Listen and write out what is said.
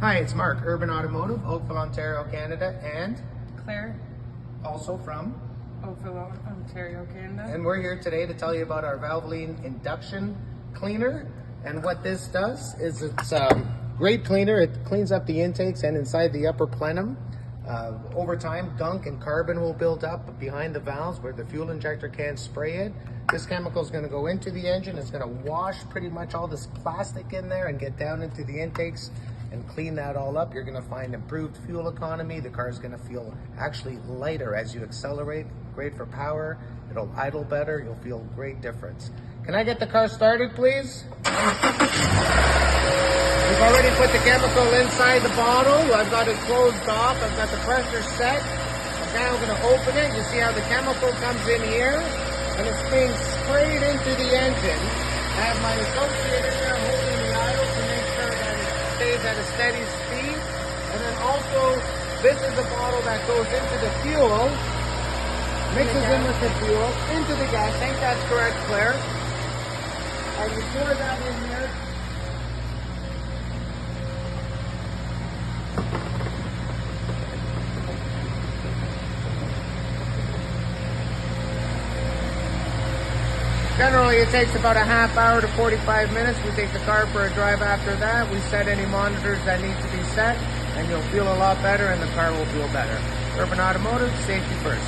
Hi, it's Mark, Urban Automotive, Oakville, Ontario, Canada, and Claire, also from, Oakville, Ontario, Canada. and we're here today to tell you about our Valvoline Induction Cleaner. And what this does is it's a great cleaner. It cleans up the intakes and inside the upper plenum. Over time, gunk and carbon will build up behind the valves where the fuel injector can't spray it. This chemical is going to go into the engine. It's going to wash pretty much all this plastic in there and get down into the intakes and clean that all up. You're going to find improved fuel economy. The car is going to feel actually lighter as you accelerate. Great for power. It'll idle better. You'll feel great difference. Can I get the car started, please? We've already put the chemical inside the bottle. I've got it closed off. I've got the pressure set. Okay, I'm going to open it. You see how the chemical comes in here, and it's being sprayed into the engine. I have my associate in there holding the idle to make sure that it stays at a steady speed. And then also, this is the bottle that goes into the fuel, mixes in with the fuel, into the gas tank. That's correct, Claire. And you pour that in there. Generally, it takes about a half hour to 45 minutes. We take the car for a drive after that. We set any monitors that need to be set, and you'll feel a lot better, and the car will feel better. Urban Automotive, safety first.